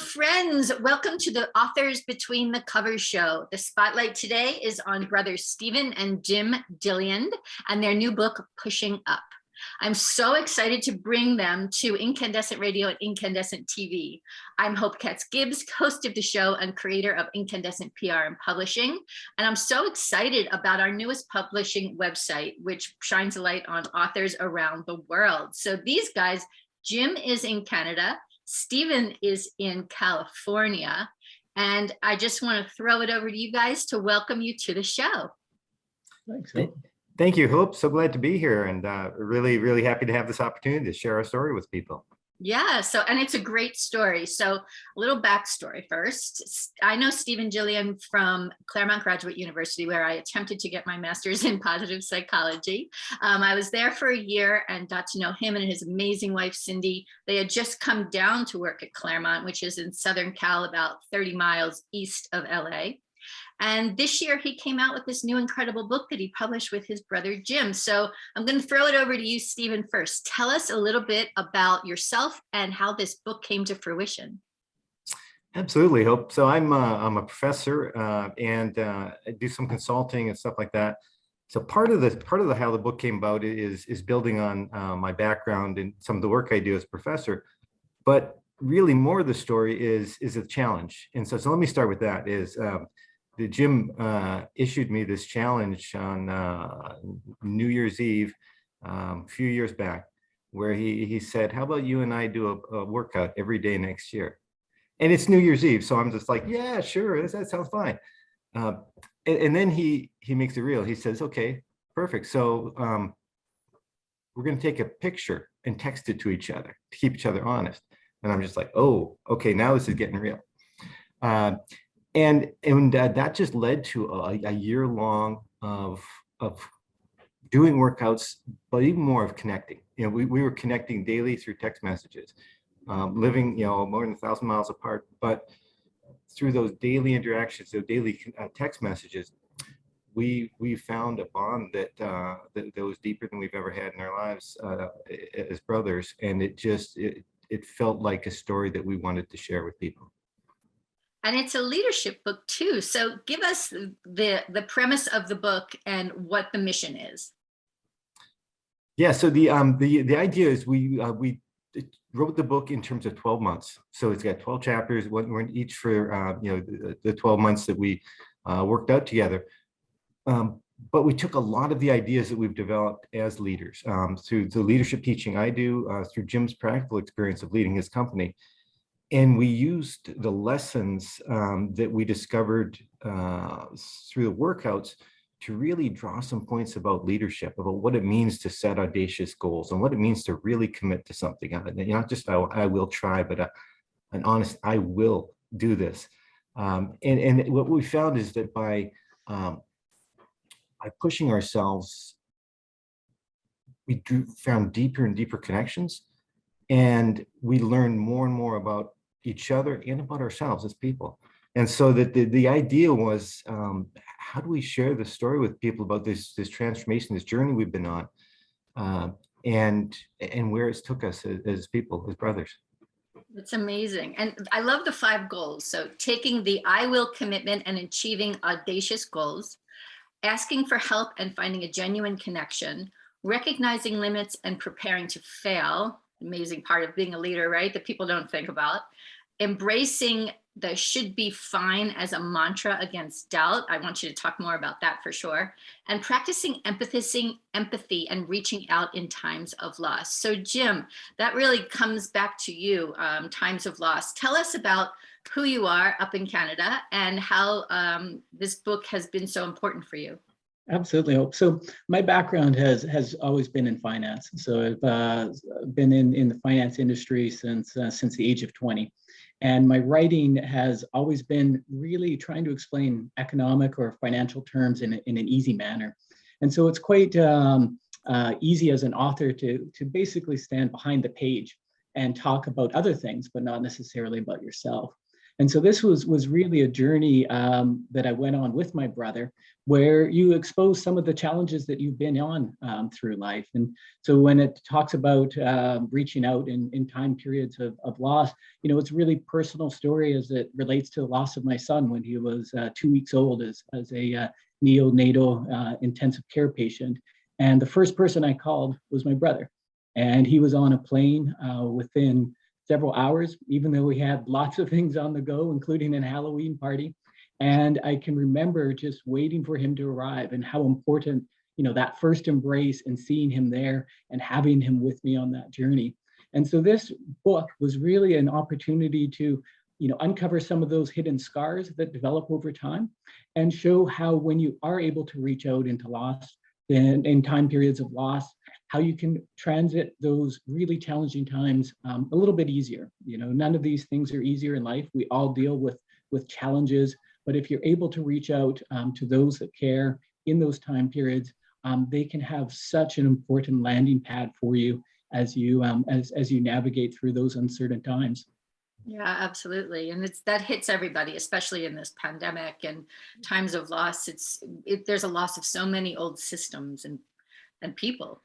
friends. Welcome to the Authors Between the Covers show. The spotlight today is on brothers Stephen and Jim Gilliland and their new book, Pushing Up. I'm so excited to bring them to Incandescent Radio and Incandescent TV. I'm Hope Katz Gibbs, host of the show and creator of Incandescent PR and Publishing. And I'm so excited about our newest publishing website, which shines a light on authors around the world. So these guys, Jim is in Canada, Stephen is in California, and I just want to throw it over to you guys to welcome you to the show. Thanks. Thank you, Hope. So glad to be here, and really happy to have this opportunity to share our story with people. Yeah, and it's a great story. So a little backstory first. I know Stephen Gilliland from Claremont Graduate University, where I attempted to get my master's in positive psychology. I was there for a year and got to know him and his amazing wife, Cindy. They had just come down to work at Claremont, which is in Southern Cal, about 30 miles east of LA. And this year he came out with this new incredible book that he published with his brother, Jim. So I'm going to throw it over to you, Stephen, first. Tell us a little bit about yourself and how this book came to fruition. Absolutely, Hope. So I'm a professor and I do some consulting and stuff like that. So part of how the book came about is building on my background and some of the work I do as a professor. But really more of the story is a challenge. And so let me start with that Jim issued me this challenge on New Year's Eve a few years back, where he said, how about you and I do a workout every day next year? And it's New Year's Eve, so I'm just like, yeah, sure, that sounds fine. And then he makes it real. He says, okay, perfect. So we're going to take a picture and text it to each other to keep each other honest. And I'm just like, oh, okay, now this is getting real. And that just led to a year long of doing workouts, but even more of connecting. You know, we were connecting daily through text messages, living, more than 1,000 miles apart, but through those daily interactions, those daily text messages, we found a bond that was deeper than we've ever had in our lives as brothers, and it felt like a story that we wanted to share with people. And it's a leadership book too. So give us the premise of the book and what the mission is. Yeah. So the idea is we wrote the book in terms of 12 months. So it's got 12 chapters, one each for the 12 months that we worked out together. But we took a lot of the ideas that we've developed as leaders through the leadership teaching I do, through Jim's practical experience of leading his company. And we used the lessons that we discovered through the workouts to really draw some points about leadership, about what it means to set audacious goals and what it means to really commit to something. Not just I will try, but an honest, I will do this. And what we found is that by pushing ourselves, we found deeper and deeper connections, and we learned more and more about each other and about ourselves as people. And so that the idea was, how do we share the story with people about this transformation, this journey we've been on, and where it's took us as people, as brothers. It's amazing. And I love the 5 goals. So taking the I will commitment and achieving audacious goals, asking for help and finding a genuine connection, recognizing limits and preparing to fail. Amazing part of being a leader, right? That people don't think about. Embracing the should be fine as a mantra against doubt. I want you to talk more about that for sure. And practicing empathy and reaching out in times of loss. So Jim, that really comes back to you, times of loss. Tell us about who you are up in Canada and how this book has been so important for you. Absolutely, Hope. So my background has always been in finance. So I've been in the finance industry since the age of 20. And my writing has always been really trying to explain economic or financial terms in an easy manner. And so it's quite easy as an author to basically stand behind the page and talk about other things, but not necessarily about yourself. And so this was really a journey that I went on with my brother, where you expose some of the challenges that you've been on through life. And so when it talks about reaching out in time periods of loss, it's a really personal story as it relates to the loss of my son when he was 2 weeks old as a neonatal intensive care patient. And the first person I called was my brother. And he was on a plane within several hours, even though we had lots of things on the go, including a Halloween party. And I can remember just waiting for him to arrive and how important, that first embrace and seeing him there and having him with me on that journey. And so this book was really an opportunity to, uncover some of those hidden scars that develop over time and show how when you are able to reach out into loss, in time periods of loss, how you can transit those really challenging times a little bit easier. None of these things are easier in life. We all deal with challenges, but if you're able to reach out to those that care in those time periods, they can have such an important landing pad for you as you navigate through those uncertain times. Yeah, absolutely. And that hits everybody, especially in this pandemic and times of loss. There's a loss of so many old systems and people.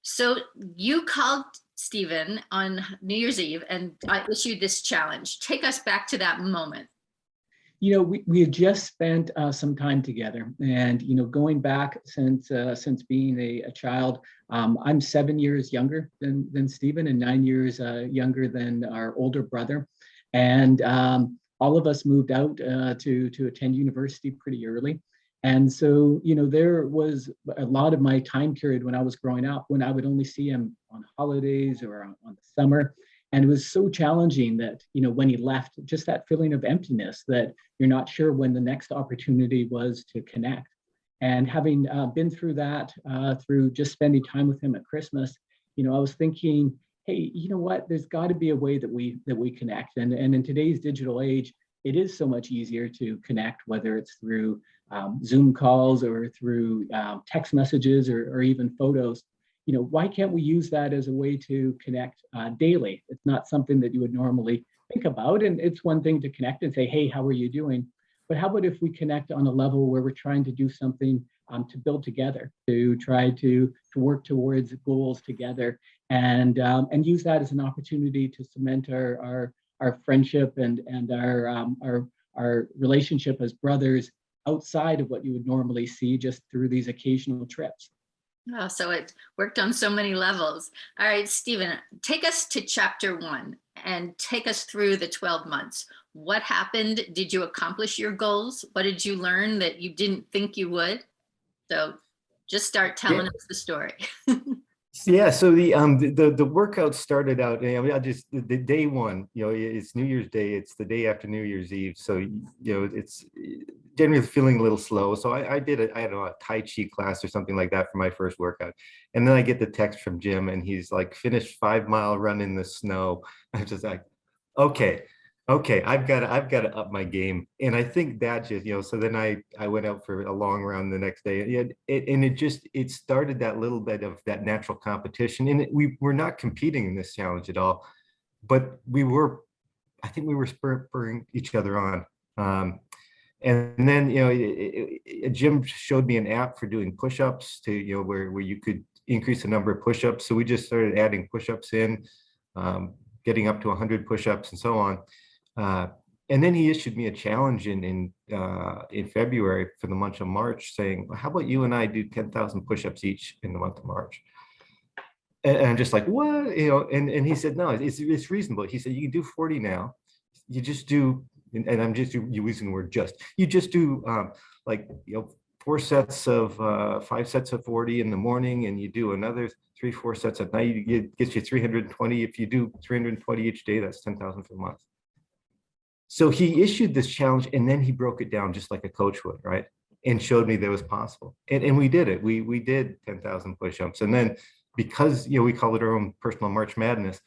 So you called Stephen on New Year's Eve and I issued this challenge. Take us back to that moment. We had just spent some time together, and going back since being a child, I'm 7 years younger than Stephen and 9 years younger than our older brother, and all of us moved out to attend university pretty early. And so, there was a lot of my time period when I was growing up when I would only see him on holidays or on the summer. And it was so challenging that, when he left, just that feeling of emptiness that you're not sure when the next opportunity was to connect. And having been through that, through just spending time with him at Christmas, I was thinking, hey, you know what, there's got to be a way that we connect. And in today's digital age, it is so much easier to connect, whether it's through Zoom calls or through text messages or even photos. Why can't we use that as a way to connect daily? It's not something that you would normally think about. And it's one thing to connect and say, hey, how are you doing? But how about if we connect on a level where we're trying to do something to build together, to try to work towards goals together and use that as an opportunity to cement our friendship and our relationship as brothers outside of what you would normally see just through these occasional trips. Oh, so it worked on so many levels. All right, Stephen, take us to chapter 1 and take us through the 12 months. What happened? Did you accomplish your goals? What did you learn that you didn't think you would? So just start telling us the story. Yeah, so the workout started out, the day one, it's New Year's Day, it's the day after New Year's Eve. So, it's generally feeling a little slow. So I had a Tai Chi class or something like that for my first workout. And then I get the text from Jim and he's like, finished 5-mile run in the snow. I'm just like, okay, I've got to up my game. And I think that just, so then I went out for a long run the next day. It started that little bit of that natural competition. And we were not competing in this challenge at all, but I think we were spurring each other on. And then, Jim showed me an app for doing push-ups to, where you could increase the number of push-ups. So we just started adding push-ups in, getting up to 100 push-ups and so on. And then he issued me a challenge in February for the month of March saying, well, how about you and I do 10,000 push-ups each in the month of March? And I'm just like, what? And he said, no, it's reasonable. He said, you can do 40 now. You just do, and I'm just using the word just, you just do 4 sets of 5 sets of 40 in the morning, and you do another 3-4 sets at night. It gets you 320. If you do 320 each day, that's 10,000 for the month. So he issued this challenge and then he broke it down just like a coach would, right? And showed me that it was possible. And we did it. We did 10,000 push-ups. And then because, we call it our own personal March Madness,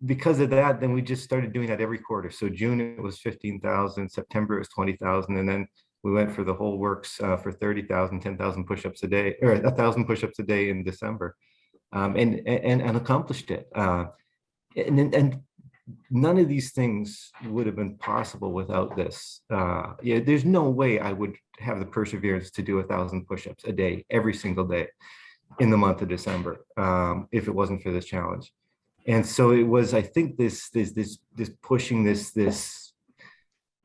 because of that, then we just started doing that every quarter. So June, it was 15,000, September, it was 20,000. And then we went for the whole works for 30,000, 10,000 push-ups a day, or 1,000 push-ups a day in December, and accomplished it. And none of these things would have been possible without this. Yeah, there's no way I would have the perseverance to do 1,000 push-ups a day, every single day in the month of December, if it wasn't for this challenge. And so it was, I think, this pushing, this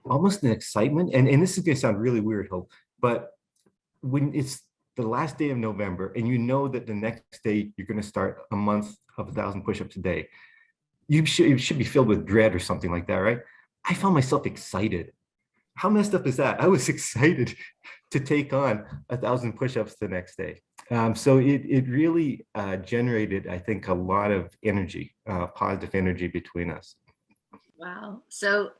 almost an excitement. And this is going to sound really weird, Hope, but when it's the last day of November and you know that the next day you're going to start a month of 1,000 push-ups a day, it should be filled with dread or something like that, right? I found myself excited. How messed up is that? I was excited to take on 1,000 push-ups the next day. So it really generated, I think, a lot of energy, positive energy between us. Wow. So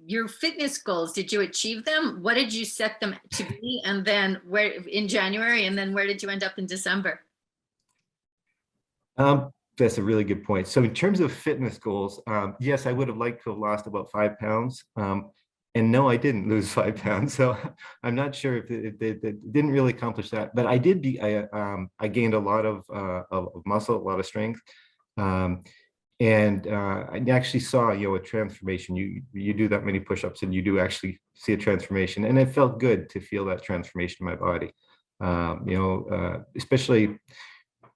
your fitness goals, did you achieve them? What did you set them to be? And then where in January, and then where did you end up in December? That's a really good point. So in terms of fitness goals, yes, I would have liked to have lost about 5 pounds. And no, I didn't lose 5 pounds. So I'm not sure if it didn't really accomplish that. But I did I gained a lot of muscle, a lot of strength. And I actually saw, a transformation. You do that many push-ups and you do actually see a transformation. And it felt good to feel that transformation in my body. Especially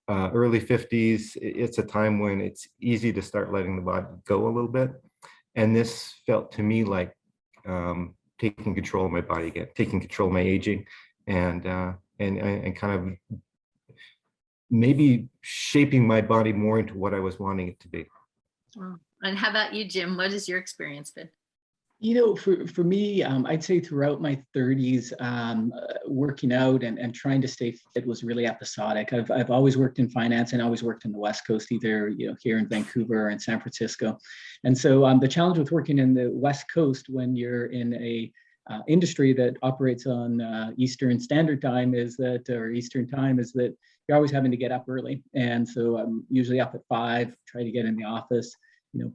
early 50s, it's a time when it's easy to start letting the body go a little bit. And this felt to me like taking control of my body again, taking control of my aging, and kind of maybe shaping my body more into what I was wanting it to be. And how about you, Jim? What has your experience been? For me, I'd say throughout my 30s, working out and trying to stay fit was really episodic. I've always worked in finance and always worked in the West Coast, either here in Vancouver and San Francisco. And so the challenge with working in the West Coast when you're in a industry that operates on Eastern Standard Time or Eastern Time is that you're always having to get up early. And so I'm usually up at 5, try to get in the office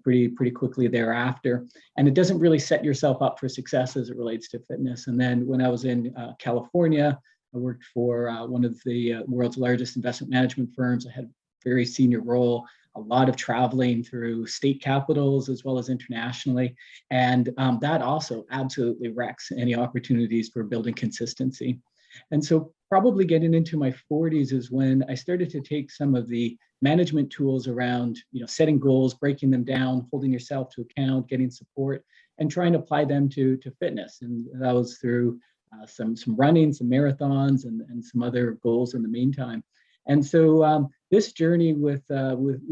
pretty quickly thereafter. And it doesn't really set yourself up for success as it relates to fitness. And then when I was in California, I worked for one of the world's largest investment management firms. I had a very senior role, a lot of traveling through state capitals as well as internationally. And that also absolutely wrecks any opportunities for building consistency. And so probably getting into my 40s is when I started to take some of the management tools around, setting goals, breaking them down, holding yourself to account, getting support, and trying to apply them to fitness. And that was through some running, some marathons, and some other goals in the meantime. And so this journey with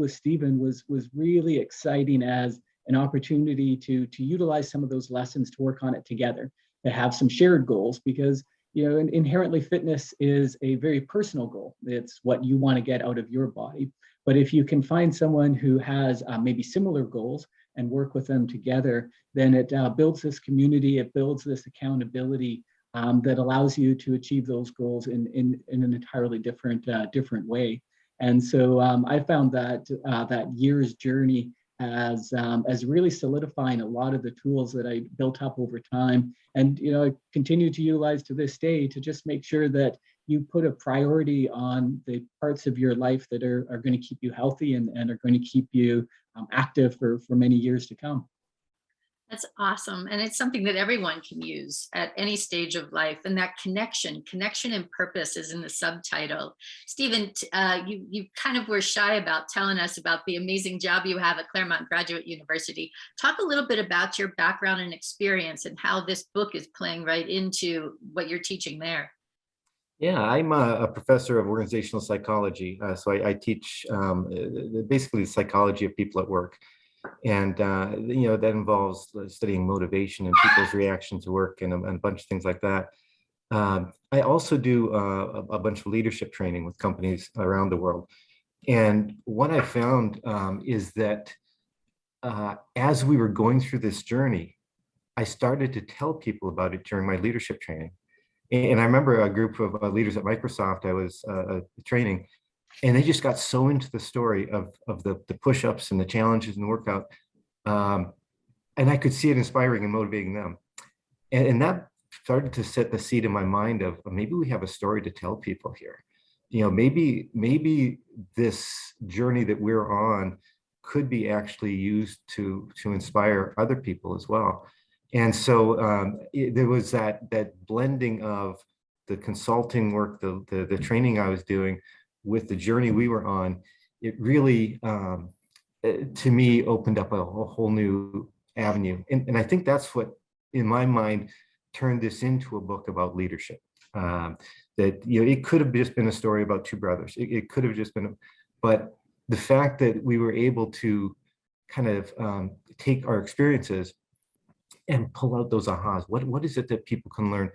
Stephen was really exciting as an opportunity to utilize some of those lessons to work on it together, to have some shared goals, because inherently fitness is a very personal goal. It's what you want to get out of your body. But if you can find someone who has maybe similar goals and work with them together, then it builds this community, it builds this accountability that allows you to achieve those goals in an entirely different way. And so I found that year's journey as really solidifying a lot of the tools that I built up over time. And I continue to utilize to this day to just make sure that you put a priority on the parts of your life that are going to keep you healthy and are going to keep you active for many years to come. That's awesome. And it's something that everyone can use at any stage of life. And that connection and purpose is in the subtitle. Stephen, you kind of were shy about telling us about the amazing job you have at Claremont Graduate University. Talk a little bit about your background and experience and how this book is playing right into what you're teaching there. Yeah, I'm a professor of organizational psychology. So I teach basically the psychology of people at work. And, that involves studying motivation and people's reaction to work and a bunch of things like that. I also do a bunch of leadership training with companies around the world. And what I found is that as we were going through this journey, I started to tell people about it during my leadership training. And I remember a group of leaders at Microsoft I was training, and they just got so into the story of the push-ups and the challenges and the workout. And I could see it inspiring and motivating them. And that started to set the seed in my mind of maybe we have a story to tell people here. Maybe this journey that we're on could be actually used to inspire other people as well. And so there was that blending of the consulting work, the training I was doing with the journey we were on. It really, to me, opened up a whole new avenue. And I think that's what, in my mind, turned this into a book about leadership. That, you know, it could have just been a story about two brothers. It could have just been, but the fact that we were able to kind of take our experiences and pull out those ahas. What is it that people can learn?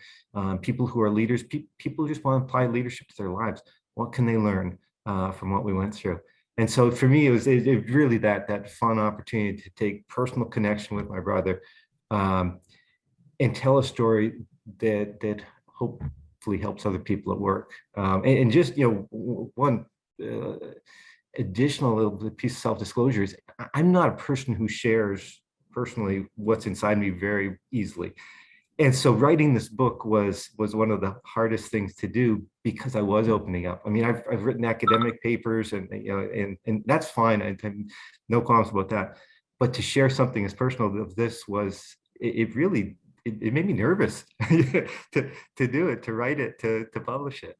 People who are leaders, people who just want to apply leadership to their lives. What can they learn from what we went through? And so for me, it was really that fun opportunity to take personal connection with my brother and tell a story that hopefully helps other people at work. And just, you know, one additional little piece of self-disclosure is I'm not a person who shares personally what's inside me very easily. And so writing this book was one of the hardest things to do because I was opening up. I mean, I've written academic papers and, you know, and that's fine. I have no qualms about that. But to share something as personal as this was, it really made me nervous to do it, to write it, to publish it.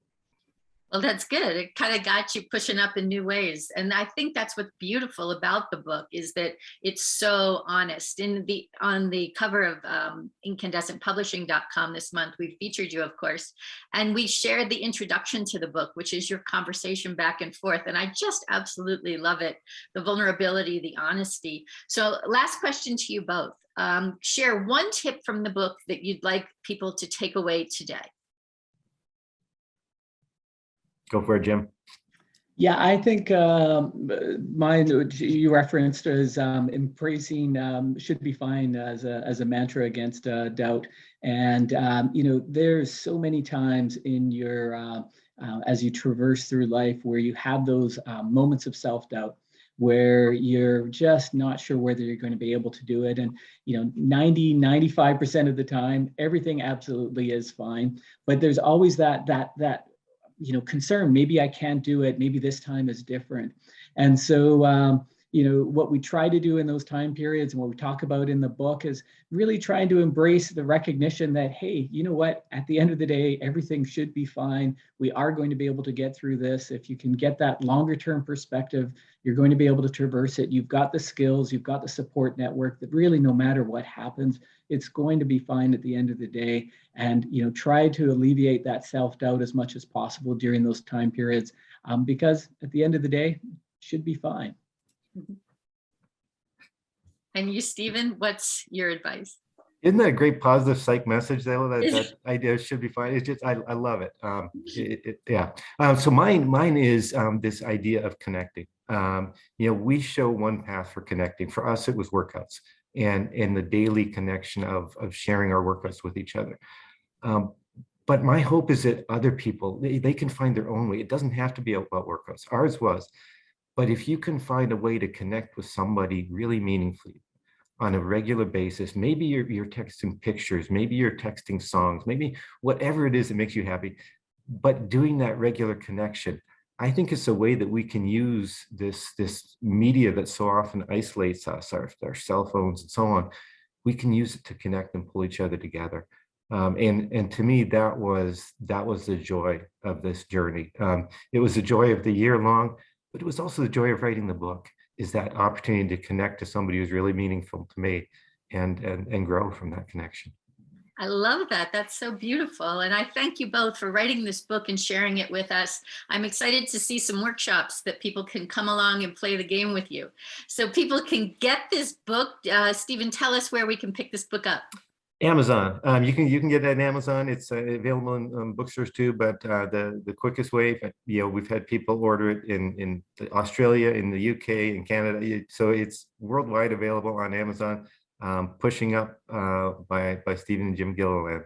Well, that's good. It kind of got you pushing up in new ways. And I think that's what's beautiful about the book is that it's so honest. On the cover of incandescentpublishing.com this month, we featured you, of course, and we shared the introduction to the book, which is your conversation back and forth. And I just absolutely love it. The vulnerability, the honesty. So last question to you both. Share one tip from the book that you'd like people to take away today. Go for it, Jim. Yeah, I think mine you referenced as embracing should be fine as a mantra against doubt. And you know, there's so many times in your as you traverse through life where you have those moments of self-doubt where you're just not sure whether you're going to be able to do it. And, you know, 95% of the time, everything absolutely is fine. But there's always that you know, concern, maybe I can't do it, maybe this time is different. And so, you know, what we try to do in those time periods and what we talk about in the book is really trying to embrace the recognition that, hey, you know what, at the end of the day, everything should be fine. We are going to be able to get through this. If you can get that longer term perspective, you're going to be able to traverse it. You've got the skills, you've got the support network that really, no matter what happens, it's going to be fine at the end of the day. And, you know, try to alleviate that self-doubt as much as possible during those time periods, because at the end of the day, it should be fine. And you, Stephen, what's your advice? Isn't that a great positive psych message though? That idea should be fine. It's just, I love it. Yeah. So mine is this idea of connecting. You know, we show one path for connecting. For us, it was workouts and the daily connection of sharing our workouts with each other. But my hope is that other people, they can find their own way. It doesn't have to be about workouts. Ours was. But if you can find a way to connect with somebody really meaningfully on a regular basis, maybe you're texting pictures, maybe you're texting songs, maybe whatever it is that makes you happy, but doing that regular connection, I think it's a way that we can use this media that so often isolates us, our cell phones and so on. We can use it to connect and pull each other together. And to me, that was the joy of this journey. It was the joy of the year long, but it was also the joy of writing the book, is that opportunity to connect to somebody who's really meaningful to me and grow from that connection. I love that. That's so beautiful. And I thank you both for writing this book and sharing it with us. I'm excited to see some workshops that people can come along and play the game with you. So people can get this book. Stephen, tell us where we can pick this book up. Amazon. You can get it on Amazon. It's available in bookstores too. But the quickest way, you know, we've had people order it in Australia, in the UK, in Canada. So it's worldwide available on Amazon. Pushing Up by Stephen and Jim Gilliland.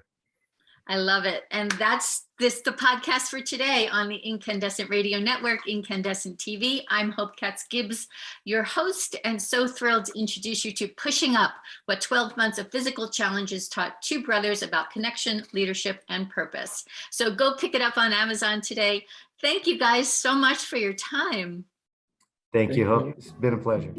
I love it. And that's the podcast for today on the Incandescent Radio Network, Incandescent TV. I'm Hope Katz Gibbs, your host, and so thrilled to introduce you to Pushing Up, what 12 months of physical challenges taught two brothers about connection, leadership, and purpose. So go pick it up on Amazon today. Thank you guys so much for your time. Thank you, Thank Hope. It's been a pleasure.